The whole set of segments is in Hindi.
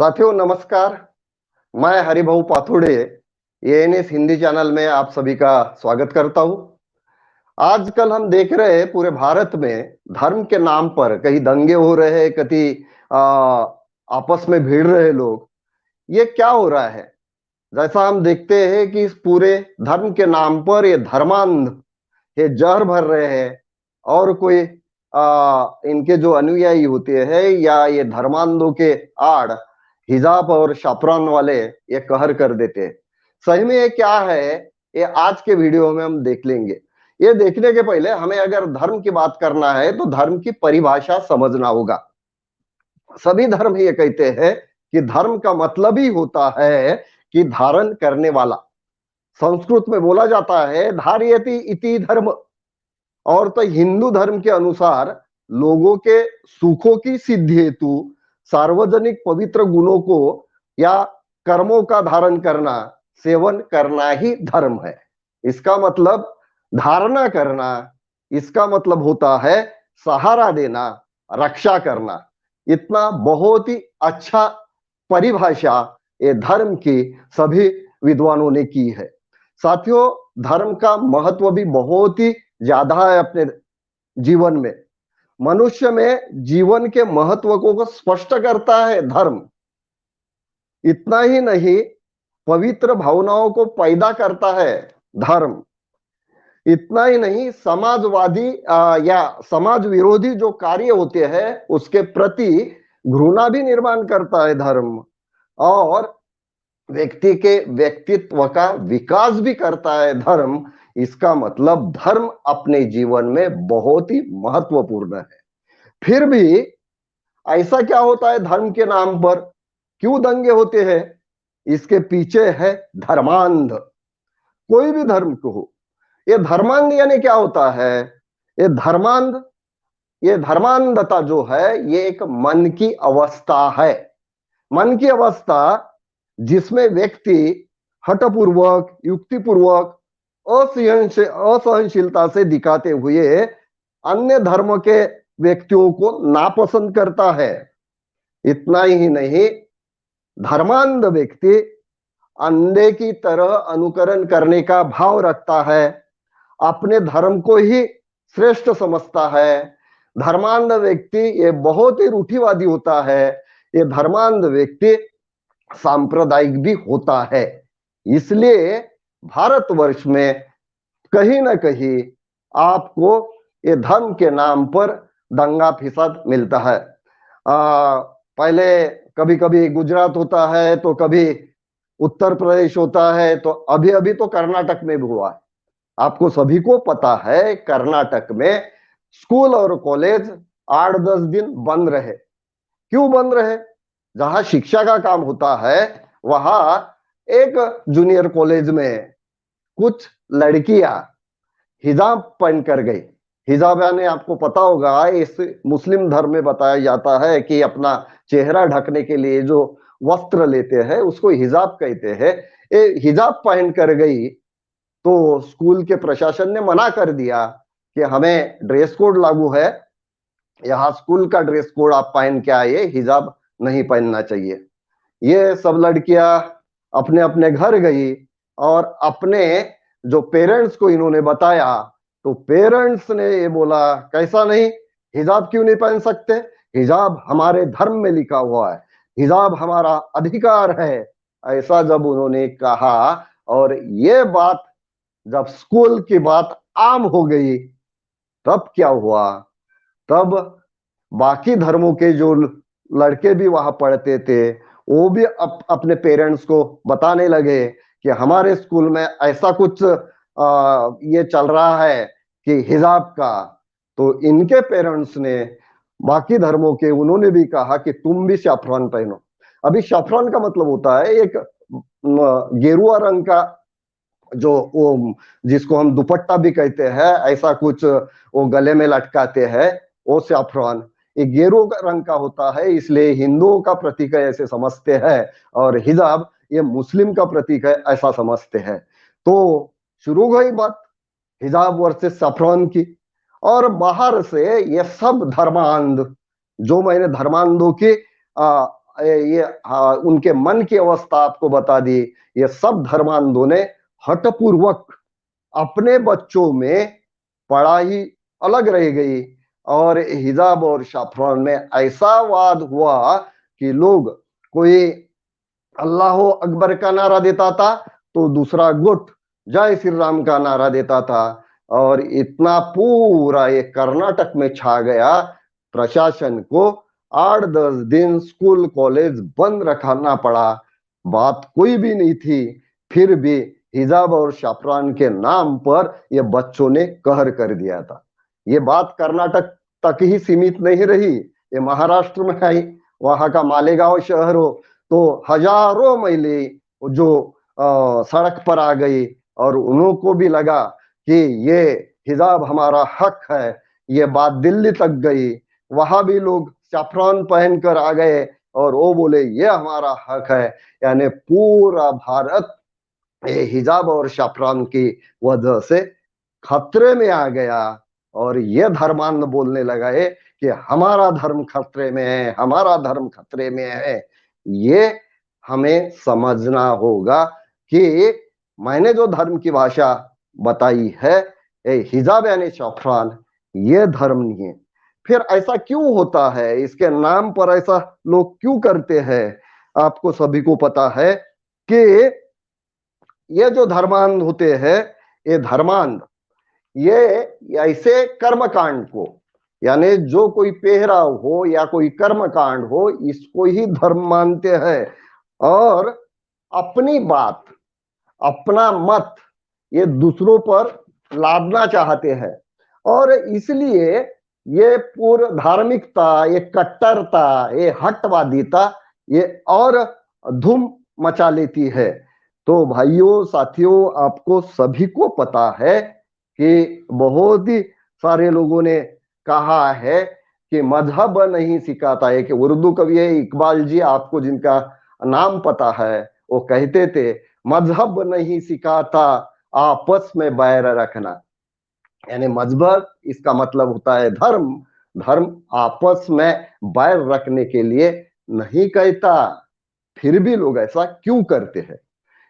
साथियों नमस्कार। मैं हरिभाऊ पाथोड़े एएनएस हिंदी चैनल में आप सभी का स्वागत करता हूं। आजकल हम देख रहे हैं पूरे भारत में धर्म के नाम पर कहीं दंगे हो रहे हैं, कहीं आपस में भिड़ रहे लोग। ये क्या हो रहा है? जैसा हम देखते हैं कि इस पूरे धर्म के नाम पर ये धर्मांध ये जहर भर रहे हैं और कोई इनके जो अनुयायी होते हैं या ये धर्मांधों के आड़ हिजाब और शफरान वाले ये कहर कर देते हैं। सही में ये क्या है, ये आज के वीडियो में हम देख लेंगे। ये देखने के पहले हमें अगर धर्म की बात करना है तो धर्म की परिभाषा समझना होगा। सभी धर्म ये कहते हैं कि धर्म का मतलब ही होता है कि धारण करने वाला। संस्कृत में बोला जाता है धार्यति इति धर्म। और तो हिंदू धर्म के अनुसार लोगों के सुखों की सिद्धि हेतु सार्वजनिक पवित्र गुणों को या कर्मों का धारण करना, सेवन करना ही धर्म है। इसका मतलब धारणा करना, इसका मतलब होता है सहारा देना, रक्षा करना। इतना बहुत ही अच्छा परिभाषा ये धर्म की सभी विद्वानों ने की है। साथियों, धर्म का महत्व भी बहुत ही ज्यादा है अपने जीवन में। मनुष्य में जीवन के महत्व को स्पष्ट करता है धर्म। इतना ही नहीं, पवित्र भावनाओं को पैदा करता है धर्म। इतना ही नहीं, समाजवादी या समाज विरोधी जो कार्य होते हैं उसके प्रति घृणा भी निर्माण करता है धर्म। और व्यक्ति के व्यक्तित्व का विकास भी करता है धर्म। इसका मतलब धर्म अपने जीवन में बहुत ही महत्वपूर्ण है। फिर भी ऐसा क्या होता है धर्म के नाम पर? क्यों दंगे होते हैं? इसके पीछे है धर्मांध। कोई भी धर्म को हो, ये धर्मांध यानी क्या होता है? ये धर्मांध, ये धर्मांधता जो है ये एक मन की अवस्था है। मन की अवस्था जिसमें व्यक्ति हठपूर्वक, युक्तिपूर्वक, असहनशीलता से दिखाते हुए अन्य धर्म के व्यक्तियों को नापसंद करता है। इतना ही नहीं, धर्मांध व्यक्ति अंधे की तरह अनुकरण करने का भाव रखता है, अपने धर्म को ही श्रेष्ठ समझता है। धर्मांध व्यक्ति ये बहुत ही रूढ़िवादी होता है। ये धर्मांध व्यक्ति सांप्रदायिक भी होता है। इसलिए भारतवर्ष में कहीं ना कहीं आपको ये धर्म के नाम पर दंगा फिसाद मिलता है। पहले कभी कभी गुजरात होता है, तो कभी उत्तर प्रदेश होता है, तो अभी अभी तो कर्नाटक में भी हुआ है। आपको सभी को पता है कर्नाटक में स्कूल और कॉलेज 8-10 दिन बंद रहे। क्यों बंद रहे? जहां शिक्षा का काम होता है वहां एक जूनियर कॉलेज में कुछ लड़कियां हिजाब पहन कर गई। हिजाब यानी आपको पता होगा, इस मुस्लिम धर्म में बताया जाता है कि अपना चेहरा ढकने के लिए जो वस्त्र लेते हैं उसको हिजाब कहते हैं। ये हिजाब पहन कर गई तो स्कूल के प्रशासन ने मना कर दिया कि हमें ड्रेस कोड लागू है, यहाँ स्कूल का ड्रेस कोड आप पहन के आइए, हिजाब नहीं पहनना चाहिए। ये सब लड़कियां अपने अपने घर गई और अपने जो पेरेंट्स को इन्होंने बताया, तो पेरेंट्स ने ये बोला कैसा नहीं, हिजाब क्यों नहीं पहन सकते? हिजाब हमारे धर्म में लिखा हुआ है, हिजाब हमारा अधिकार है। ऐसा जब उन्होंने कहा और ये बात जब स्कूल की बात आम हो गई, तब क्या हुआ? तब बाकी धर्मों के जो लड़के भी वहां पढ़ते थे वो भी अपने पेरेंट्स को बताने लगे कि हमारे स्कूल में ऐसा कुछ ये चल रहा है कि हिजाब का। तो इनके पेरेंट्स ने बाकी धर्मों के उन्होंने भी कहा कि तुम भी शैफरॉन पहनो। अभी शैफरॉन का मतलब होता है एक गेरुआ रंग का, जो वो जिसको हम दुपट्टा भी कहते हैं, ऐसा कुछ वो गले में लटकाते हैं, वो सैफरॉन ये गेरुआ रंग का होता है। इसलिए हिंदुओं का प्रतीक है ऐसे समझते हैं, और हिजाब ये मुस्लिम का प्रतीक है ऐसा समझते हैं। तो शुरू गई बात हिजाब वर्सेस सैफरॉन की। और बाहर से ये सब धर्मांध, जो मैंने धर्मांधों की ये उनके मन की अवस्था आपको बता दी। ये सब धर्मांधों ने हठपूर्वक अपने बच्चों में पढ़ाई अलग रह गई और हिजाब और शाफरान में ऐसा वाद हुआ कि लोग, कोई अल्लाह अकबर का नारा देता था तो दूसरा गुट जय श्री राम का नारा देता था, और इतना पूरा ये कर्नाटक में छा गया। प्रशासन को 8-10 दिन स्कूल कॉलेज बंद रखना पड़ा। बात कोई भी नहीं थी, फिर भी हिजाब और शाफरान के नाम पर ये बच्चों ने कहर कर दिया था। ये बात कर्नाटक तक ही सीमित नहीं रही, ये महाराष्ट्र में आई। वहां का मालेगांव शहर हो तो हजारों महिलाएं जो सड़क पर आ गई और उन्हों को भी लगा कि ये हिजाब हमारा हक है। ये बात दिल्ली तक गई, वहां भी लोग सैफ्रॉन पहनकर आ गए और वो बोले ये हमारा हक है। यानी पूरा भारत हिजाब और सैफ्रॉन की वजह से खतरे में आ गया और ये धर्मांध बोलने लगा कि हमारा धर्म खतरे में है, हमारा धर्म खतरे में है। ये हमें समझना होगा कि मैंने जो धर्म की भाषा बताई है, हिजाब यानी सैफ्रॉन, ये धर्म नहीं है। फिर ऐसा क्यों होता है, इसके नाम पर ऐसा लोग क्यों करते हैं? आपको सभी को पता है कि ये जो धर्मांध होते हैं, ये धर्मांध ये ऐसे कर्मकांड को, यानी जो कोई पहराव हो या कोई कर्मकांड हो, इसको ही धर्म मानते हैं और अपनी बात, अपना मत ये दूसरों पर लादना चाहते हैं। और इसलिए ये पूर्ण धार्मिकता, ये कट्टरता, ये हटवादिता ये और धूम मचा लेती है। तो भाइयों साथियों, आपको सभी को पता है कि बहुत ही सारे लोगों ने कहा है कि मजहब नहीं सिखाता है। कि उर्दू कवि है इकबाल जी, आपको जिनका नाम पता है, वो कहते थे मजहब नहीं सिखाता आपस में बैर रखना। यानी मजहब इसका मतलब होता है धर्म, धर्म आपस में बैर रखने के लिए नहीं कहता। फिर भी लोग ऐसा क्यों करते हैं,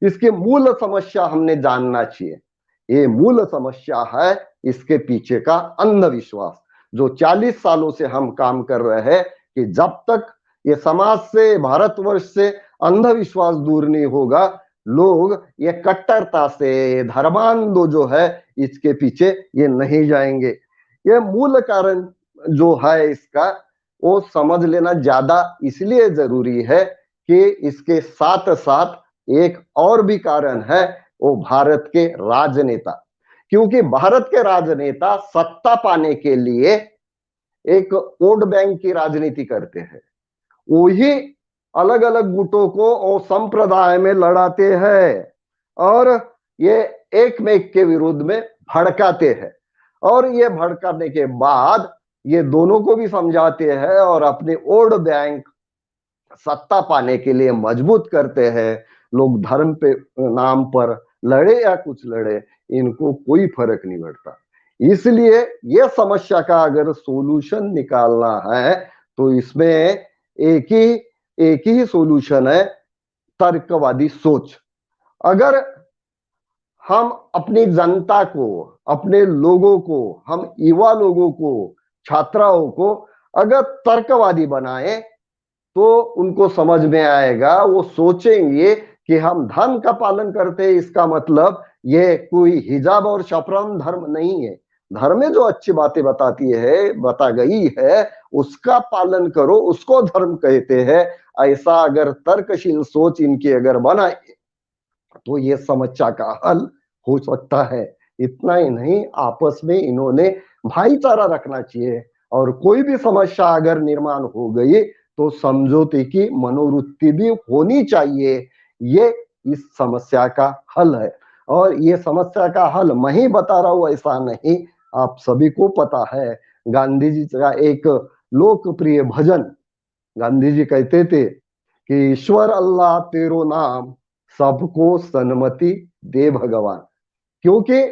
इसकी मूल समस्या हमने जानना चाहिए। ये मूल समस्या है इसके पीछे का अंधविश्वास, जो 40 सालों से हम काम कर रहे हैं कि जब तक ये समाज से, भारतवर्ष से अंधविश्वास दूर नहीं होगा, लोग ये कट्टरता से, धर्मांधो जो है इसके पीछे ये नहीं जाएंगे। ये मूल कारण जो है इसका, वो समझ लेना ज्यादा इसलिए जरूरी है कि इसके साथ साथ एक और भी कारण है, वो भारत के राजनेता। क्योंकि भारत के राजनेता सत्ता पाने के लिए एक वोट बैंक की राजनीति करते हैं। वही अलग अलग गुटों को और संप्रदाय में लड़ाते हैं और ये एक में एक के विरुद्ध में भड़काते हैं, और ये भड़काने के बाद ये दोनों को भी समझाते हैं और अपने वोट बैंक सत्ता पाने के लिए मजबूत करते हैं। लोग धर्म पे नाम पर लड़े या कुछ लड़े, इनको कोई फर्क नहीं पड़ता। इसलिए ये समस्या का अगर सॉल्यूशन निकालना है तो इसमें एक ही सॉल्यूशन है, तर्कवादी सोच। अगर हम अपनी जनता को, अपने लोगों को, हम युवा लोगों को, छात्राओं को अगर तर्कवादी बनाए तो उनको समझ में आएगा, वो सोचेंगे कि हम धर्म का पालन करते हैं, इसका मतलब ये कोई हिजाब और सैफ्रॉन धर्म नहीं है। धर्म में जो अच्छी बातें बताती है, बता गई है, उसका पालन करो, उसको धर्म कहते हैं। ऐसा अगर तर्कशील सोच इनकी अगर बनाए तो ये समस्या का हल हो सकता है। इतना ही नहीं, आपस में इन्होंने भाईचारा रखना चाहिए और कोई भी समस्या अगर निर्माण हो गई तो समझौते की मनोवृत्ति भी होनी चाहिए। ये इस समस्या का हल है। और ये समस्या का हल मैं ही बता रहा हूं ऐसा नहीं, आप सभी को पता है। गांधी जी का एक लोकप्रिय भजन, गांधी जी कहते थे कि ईश्वर अल्लाह तेरो नाम, सबको सन्मति दे भगवान। क्योंकि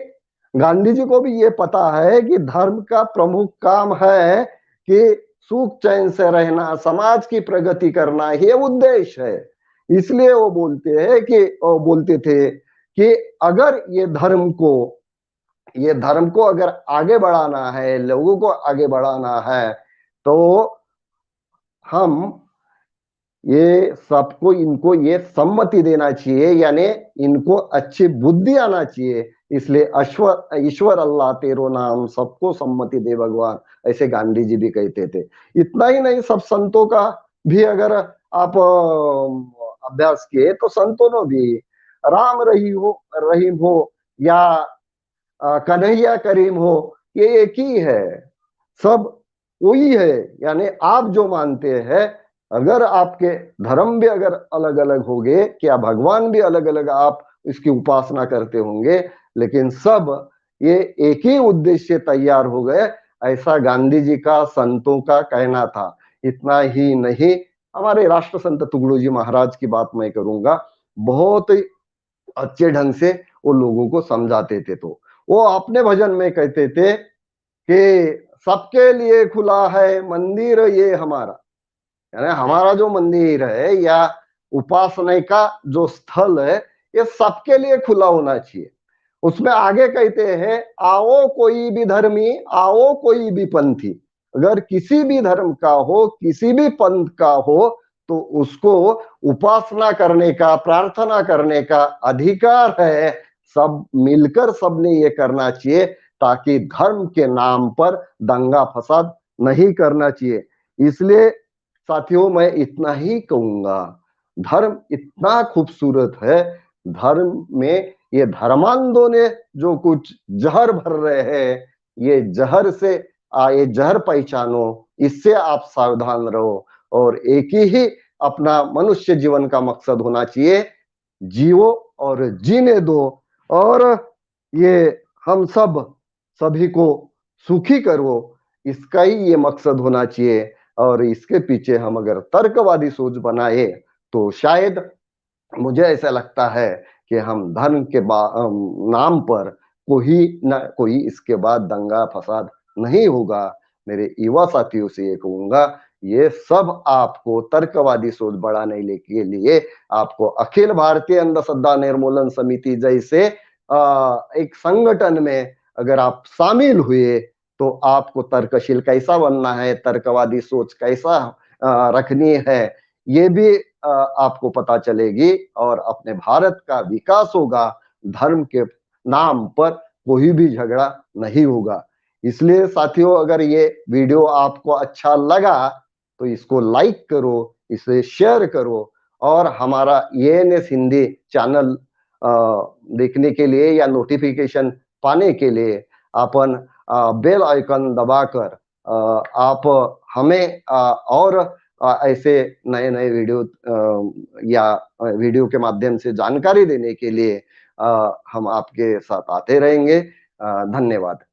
गांधी जी को भी ये पता है कि धर्म का प्रमुख काम है कि सुख चैन से रहना, समाज की प्रगति करना, ये उद्देश्य है। इसलिए वो बोलते थे कि अगर ये धर्म को अगर आगे बढ़ाना है, लोगों को आगे बढ़ाना है, तो हम ये सबको इनको ये सम्मति देना चाहिए, यानी इनको अच्छी बुद्धि आना चाहिए। इसलिए ईश्वर अल्लाह तेरो नाम, सबको सम्मति दे भगवान, ऐसे गांधी जी भी कहते थे। इतना ही नहीं, सब संतों का भी अगर आप अभ्यास किए तो संतों ने भी राम रहीम हो या कन्हैया करीम हो, ये एक ही है, सब वही है। यानी आप जो मानते हैं, अगर आपके धर्म भी अगर अलग अलग होंगे, क्या भगवान भी अलग अलग आप इसकी उपासना करते होंगे, लेकिन सब ये एक ही उद्देश्य तैयार हो गए, ऐसा गांधी जी का, संतों का कहना था। इतना ही नहीं, हमारे राष्ट्र संत तुगड़ू जी महाराज की बात मैं करूंगा, बहुत अच्छे ढंग से वो लोगों को समझाते थे। तो वो अपने भजन में कहते थे कि सबके लिए खुला है मंदिर ये हमारा, यानी हमारा जो मंदिर है या उपासना का जो स्थल है, ये सबके लिए खुला होना चाहिए। उसमें आगे कहते हैं, आओ कोई भी धर्मी, आओ कोई भी पंथी, अगर किसी भी धर्म का हो, किसी भी पंथ का हो, तो उसको उपासना करने का, प्रार्थना करने का अधिकार है। सब मिलकर सबने ये करना चाहिए, ताकि धर्म के नाम पर दंगा फसाद नहीं करना चाहिए। इसलिए साथियों, मैं इतना ही कहूंगा, धर्म इतना खूबसूरत है। धर्म में ये धर्मांधों ने जो कुछ जहर भर रहे हैं, ये जहर से ये जहर पहचानो, इससे आप सावधान रहो। और एक ही अपना मनुष्य जीवन का मकसद होना चाहिए, जियो और जीने दो, और ये हम सभी को सुखी करो, इसका ही ये मकसद होना चाहिए। और इसके पीछे हम अगर तर्कवादी सोच बनाए, तो शायद मुझे ऐसा लगता है कि हम धर्म के नाम पर कोई न कोई इसके बाद दंगा फसाद नहीं होगा। मेरे युवा साथियों से ये कहूंगा, ये सब आपको तर्कवादी सोच बढ़ाने के लिए आपको अखिल भारतीय अंधश्रद्धा निर्मूलन समिति जैसे एक संगठन में अगर आप शामिल हुए, तो आपको तर्कशील कैसा बनना है, तर्कवादी सोच कैसा रखनी है, ये भी आपको पता चलेगी, और अपने भारत का विकास होगा। धर्म के नाम पर कोई भी झगड़ा नहीं होगा। इसलिए साथियों, अगर ये वीडियो आपको अच्छा लगा तो इसको लाइक करो, इसे शेयर करो, और हमारा एएनएस हिंदी चैनल देखने के लिए या नोटिफिकेशन पाने के लिए अपन बेल आइकन दबाकर आप हमें और ऐसे नए नए वीडियो या वीडियो के माध्यम से जानकारी देने के लिए हम आपके साथ आते रहेंगे। धन्यवाद।